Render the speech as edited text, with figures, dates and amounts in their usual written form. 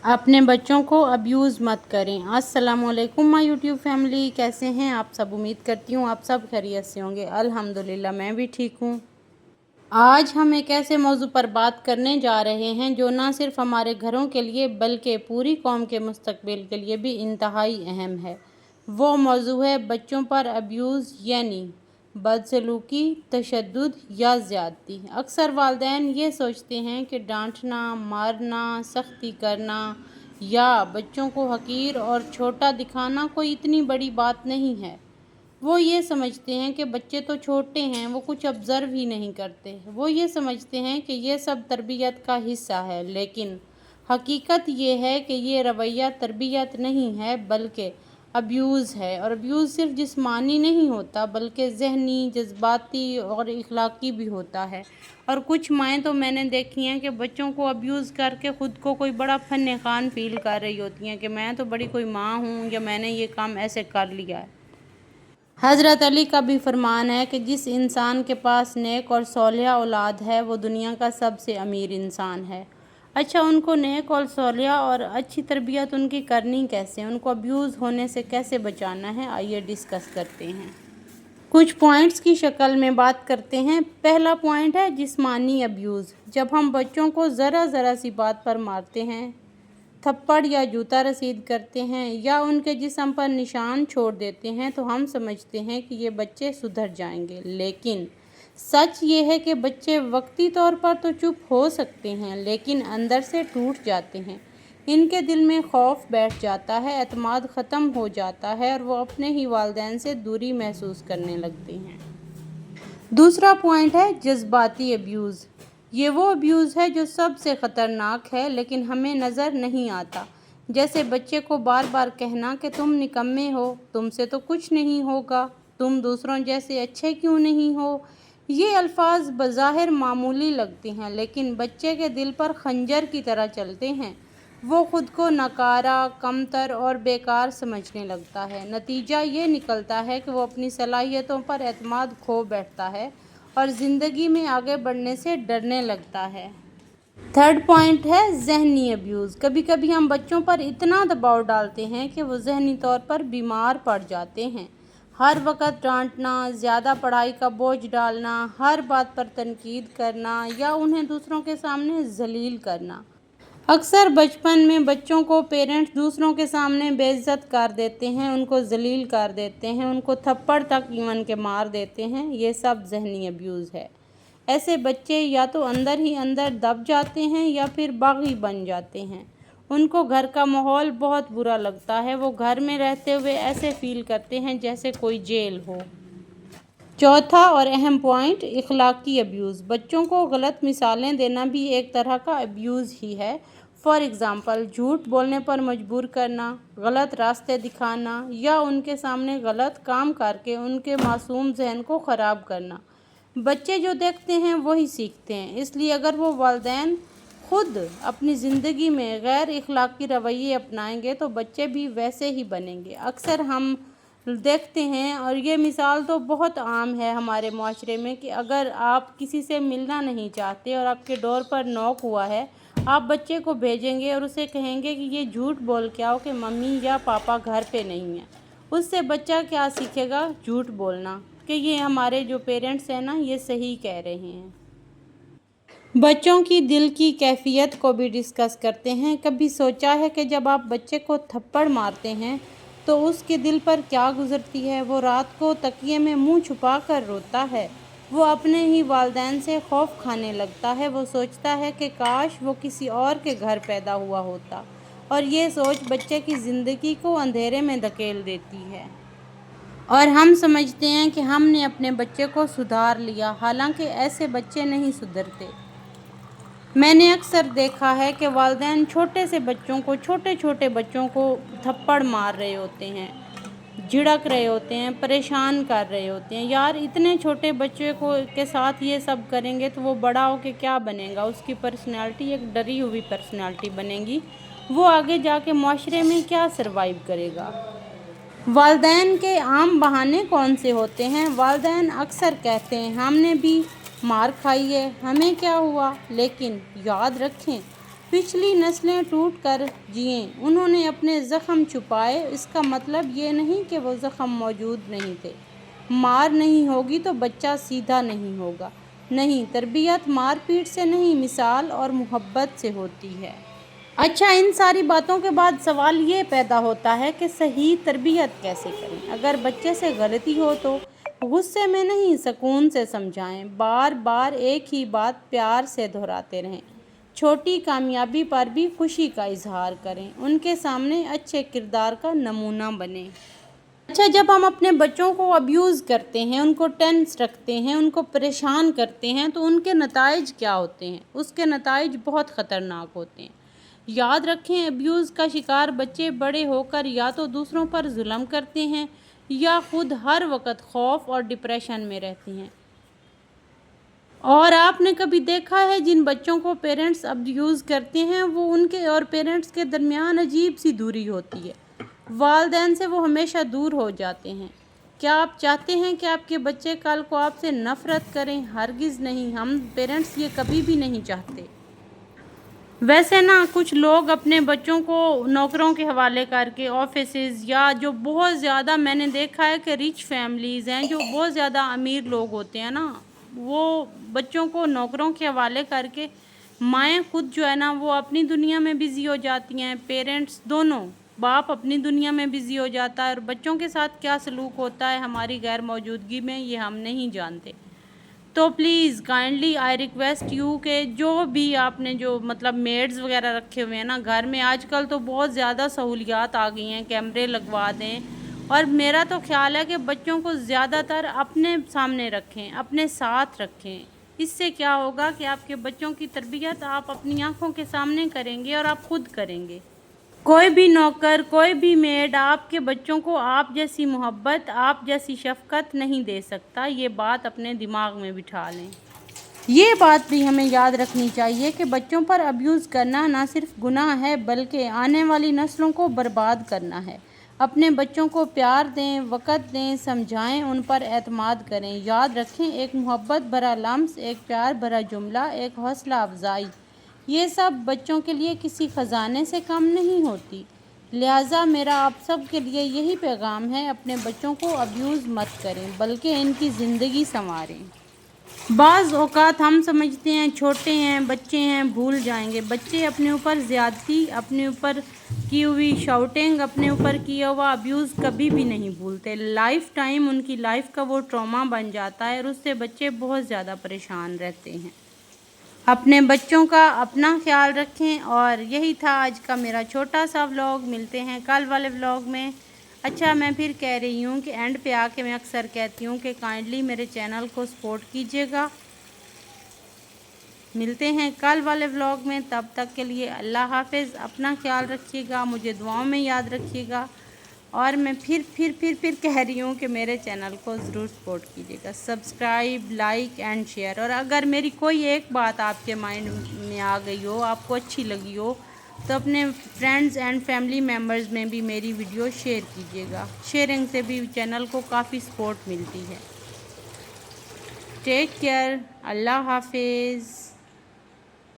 अपने बच्चों को अब्यूज़ मत करें। अस्सलामुअलैकुम माय यूट्यूब फैमिली, कैसे हैं आप सब? उम्मीद करती हूँ आप सब खैरियत से होंगे। अल्हम्दुलिल्लाह मैं भी ठीक हूँ। आज हम एक ऐसे मौजू पर बात करने जा रहे हैं जो ना सिर्फ हमारे घरों के लिए बल्कि पूरी कौम के मुस्तकबिल के लिए भी इंतहाई अहम है। वो मौजू है बच्चों पर अब्यूज़ यानी बदसलूकी, तशद्दुद या ज़्यादती। अक्सर वालिदैन ये सोचते हैं कि डांटना, मारना, सख्ती करना या बच्चों को हकीर और छोटा दिखाना कोई इतनी बड़ी बात नहीं है। वो ये समझते हैं कि बच्चे तो छोटे हैं, वो कुछ ऑब्ज़र्व ही नहीं करते। वो ये समझते हैं कि ये सब तरबियत का हिस्सा है, लेकिन हकीकत ये है कि ये रवैया तरबियत नहीं है बल्कि अब्यूज़ है। और अब्यूज़ सिर्फ जिस्मानी नहीं होता बल्कि ज़हनी, जज्बाती और इखलाकी भी होता है। और कुछ माएँ तो मैंने देखी हैं कि बच्चों को अब्यूज़ करके ख़ुद को कोई बड़ा फ़न खान फ़ील कर रही होती हैं कि मैं तो बड़ी कोई माँ हूँ या मैंने ये काम ऐसे कर लिया है। हज़रत अली का भी फरमान है कि जिस इंसान के पास नेक और सौलिह औलाद है वो दुनिया का सबसे अमीर इंसान है। अच्छा, उनको नेक और सौलिह और अच्छी तरबियत उनकी करनी कैसे, उनको अब्यूज़ होने से कैसे बचाना है, आइए डिस्कस करते हैं। कुछ पॉइंट्स की शक्ल में बात करते हैं। पहला पॉइंट है जिस्मानी अब्यूज़। जब हम बच्चों को ज़रा सी बात पर मारते हैं, थप्पड़ या जूता रसीद करते हैं या उनके जिस्म पर निशान छोड़ देते हैं तो हम समझते हैं कि ये बच्चे सुधर जाएंगे, लेकिन सच ये है कि बच्चे वक्ती तौर पर तो चुप हो सकते हैं लेकिन अंदर से टूट जाते हैं। इनके दिल में खौफ बैठ जाता है, एतमाद ख़त्म हो जाता है और वो अपने ही वालिदैन से दूरी महसूस करने लगते हैं। दूसरा पॉइंट है जज्बाती अब्यूज़। ये वो अब्यूज़ है जो सबसे ख़तरनाक है लेकिन हमें नज़र नहीं आता। जैसे बच्चे को बार बार कहना कि तुम निकम्मे हो, तुमसे तो कुछ नहीं होगा, तुम दूसरों जैसे अच्छे क्यों नहीं हो। ये अल्फाज बज़ाहिर मामूली लगते हैं लेकिन बच्चे के दिल पर खंजर की तरह चलते हैं। वो ख़ुद को नकारा, कमतर और बेकार समझने लगता है। नतीजा ये निकलता है कि वो अपनी सलाहियतों पर एतमाद खो बैठता है और ज़िंदगी में आगे बढ़ने से डरने लगता है। थर्ड पॉइंट है ज़हनी अब्यूज़। कभी कभी हम बच्चों पर इतना दबाव डालते हैं कि वो ज़हनी तौर पर बीमार पड़ जाते हैं। हर वक्त डांटना, ज़्यादा पढ़ाई का बोझ डालना, हर बात पर तनकीद करना या उन्हें दूसरों के सामने ज़लील करना। अक्सर बचपन में बच्चों को पेरेंट्स दूसरों के सामने बेइज्जत कर देते हैं, उनको ज़लील कर देते हैं, उनको थप्पड़ तक ईवन के मार देते हैं। ये सब ज़हनी अब्यूज़ है। ऐसे बच्चे या तो अंदर ही अंदर दब जाते हैं या फिर बागी बन जाते हैं। उनको घर का माहौल बहुत बुरा लगता है। वो घर में रहते हुए ऐसे फ़ील करते हैं जैसे कोई जेल हो। चौथा और अहम पॉइंट इखलाकी अब्यूज़। बच्चों को गलत मिसालें देना भी एक तरह का अब्यूज़ ही है। फॉर एग्ज़ाम्पल, झूठ बोलने पर मजबूर करना, गलत रास्ते दिखाना या उनके सामने गलत काम करके उनके मासूम जहन को ख़राब करना। बच्चे जो देखते हैं वही सीखते हैं, इसलिए अगर वो वालिदैन ख़ुद अपनी ज़िंदगी में गैर इखलाकी रवैये अपनाएंगे तो बच्चे भी वैसे ही बनेंगे। अक्सर हम देखते हैं और ये मिसाल तो बहुत आम है हमारे माशरे में कि अगर आप किसी से मिलना नहीं चाहते और आपके डोर पर नॉक हुआ है, आप बच्चे को भेजेंगे और उसे कहेंगे कि ये झूठ बोल के आओ कि मम्मी या पापा घर पे नहीं है। उससे बच्चा क्या सीखेगा? झूठ बोलना कि ये हमारे जो पेरेंट्स हैं ना, ये सही कह रहे हैं। बच्चों की दिल की कैफियत को भी डिस्कस करते हैं। कभी सोचा है कि जब आप बच्चे को थप्पड़ मारते हैं तो उसके दिल पर क्या गुजरती है? वो रात को तकिए में मुंह छुपा कर रोता है, वो अपने ही वालिदैन से खौफ खाने लगता है, वो सोचता है कि काश वो किसी और के घर पैदा हुआ होता। और ये सोच बच्चे की ज़िंदगी को अंधेरे में धकेल देती है और हम समझते हैं कि हमने अपने बच्चे को सुधार लिया, हालांकि ऐसे बच्चे नहीं सुधरते। मैंने अक्सर देखा है कि वालिदैन छोटे छोटे बच्चों को थप्पड़ मार रहे होते हैं, झिड़क रहे होते हैं, परेशान कर रहे होते हैं। यार, इतने छोटे बच्चे को के साथ ये सब करेंगे तो वो बड़ा होके क्या बनेगा? उसकी पर्सनैलिटी एक डरी हुई पर्सनैलिटी बनेगी। वो आगे जाके माशरे में क्या सरवाइव करेगा? वालिदैन के आम बहाने कौन से होते हैं? वालिदैन अक्सर कहते हैं हमने भी मार खाई है, हमें क्या हुआ। लेकिन याद रखें, پچھلی نسلیں ٹوٹ کر جئیں، انہوں نے اپنے زخم چھپائے، اس کا مطلب یہ نہیں کہ وہ زخم موجود نہیں تھے۔ مار نہیں ہوگی تو بچہ سیدھا نہیں ہوگا۔ نہیں، تربیت مار پیٹ سے نہیں، مثال اور محبت سے ہوتی ہے۔ اچھا، ان ساری باتوں کے بعد سوال یہ پیدا ہوتا ہے کہ صحیح تربیت کیسے کریں؟ اگر بچے سے غلطی ہو تو غصے میں نہیں، سکون سے سمجھائیں، بار بار ایک ہی بات پیار سے دہراتے رہیں، چھوٹی کامیابی پر بھی خوشی کا اظہار کریں، ان کے سامنے اچھے کردار کا نمونہ بنیں۔ اچھا، جب ہم اپنے بچوں کو ابیوز کرتے ہیں، ان کو ٹینس رکھتے ہیں، ان کو پریشان کرتے ہیں تو ان کے نتائج کیا ہوتے ہیں؟ اس کے نتائج بہت خطرناک ہوتے ہیں۔ یاد رکھیں، ابیوز کا شکار بچے بڑے ہو کر یا تو دوسروں پر ظلم کرتے ہیں یا خود ہر وقت خوف اور ڈپریشن میں رہتے ہیں۔ اور آپ نے کبھی دیکھا ہے جن بچوں کو پیرنٹس ابیوز کرتے ہیں وہ ان کے اور پیرنٹس کے درمیان عجیب سی دوری ہوتی ہے، والدین سے وہ ہمیشہ دور ہو جاتے ہیں۔ کیا آپ چاہتے ہیں کہ آپ کے بچے کل کو آپ سے نفرت کریں؟ ہرگز نہیں، ہم پیرنٹس یہ کبھی بھی نہیں چاہتے۔ ویسے نا، کچھ لوگ اپنے بچوں کو نوکروں کے حوالے کر کے آفیسز، یا جو بہت زیادہ میں نے دیکھا ہے کہ ریچ فیملیز ہیں، جو بہت زیادہ امیر لوگ ہوتے ہیں نا، وہ بچوں کو نوکروں کے حوالے کر کے مائیں خود جو ہے نا وہ اپنی دنیا میں بزی ہو جاتی ہیں، پیرنٹس دونوں، باپ اپنی دنیا میں بزی ہو جاتا ہے، اور بچوں کے ساتھ کیا سلوک ہوتا ہے ہماری غیر موجودگی میں یہ ہم نہیں جانتے۔ تو please kindly I request you کہ جو بھی آپ نے جو میڈز وغیرہ رکھے ہوئے ہیں نا گھر میں، آج کل تو بہت زیادہ سہولیات آ گئی ہیں، کیمرے لگوا دیں، اور میرا تو خیال ہے کہ بچوں کو زیادہ تر اپنے سامنے رکھیں، اپنے ساتھ رکھیں۔ اس سے کیا ہوگا کہ آپ کے بچوں کی تربیت آپ اپنی آنکھوں کے سامنے کریں گے اور آپ خود کریں گے۔ کوئی بھی نوکر، کوئی بھی میڈ آپ کے بچوں کو آپ جیسی محبت، آپ جیسی شفقت نہیں دے سکتا، یہ بات اپنے دماغ میں بٹھا لیں۔ یہ بات بھی ہمیں یاد رکھنی چاہیے کہ بچوں پر ابیوز کرنا نہ صرف گناہ ہے بلکہ آنے والی نسلوں کو برباد کرنا ہے۔ اپنے بچوں کو پیار دیں، وقت دیں، سمجھائیں، ان پر اعتماد کریں۔ یاد رکھیں، ایک محبت بھرا لمس، ایک پیار بھرا جملہ، ایک حوصلہ افزائی، یہ سب بچوں کے لیے کسی خزانے سے کم نہیں ہوتی۔ لہٰذا میرا آپ سب کے لیے یہی پیغام ہے، اپنے بچوں کو ابیوز مت کریں بلکہ ان کی زندگی سنواریں۔ بعض اوقات ہم سمجھتے ہیں چھوٹے ہیں، بچے ہیں، بھول جائیں گے۔ بچے اپنے اوپر زیادتی، اپنے اوپر کی ہوئی شاؤٹنگ، اپنے اوپر کیا ہوا ابیوز کبھی بھی نہیں بھولتے۔ لائف ٹائم ان کی لائف کا وہ ٹراما بن جاتا ہے اور اس سے بچے بہت زیادہ پریشان رہتے ہیں۔ اپنے بچوں کا اپنا خیال رکھیں، اور یہی تھا آج کا میرا چھوٹا سا ولاگ۔ ملتے ہیں کل والے ولاگ میں۔ اچھا، میں پھر کہہ رہی ہوں کہ اینڈ پہ آ کے میں اکثر کہتی ہوں کہ کائنڈلی میرے چینل کو سپورٹ کیجیے گا۔ ملتے ہیں کل والے ولاگ میں، تب تک کے لیے اللہ حافظ، اپنا خیال رکھیے گا، مجھے دعاؤں میں یاد رکھیے گا، اور میں پھر کہہ رہی ہوں کہ میرے چینل کو ضرور سپورٹ کیجیے گا، سبسکرائب، لائک اینڈ شیئر، اور اگر میری کوئی ایک بات آپ کے مائنڈ میں آ گئی ہو، آپ کو اچھی لگی ہو، تو اپنے فرینڈز اینڈ فیملی ممبرز میں بھی میری ویڈیو شیئر کیجیے گا۔ شیئرنگ سے بھی چینل کو کافی سپورٹ ملتی ہے۔ ٹیک کیئر، اللہ حافظ۔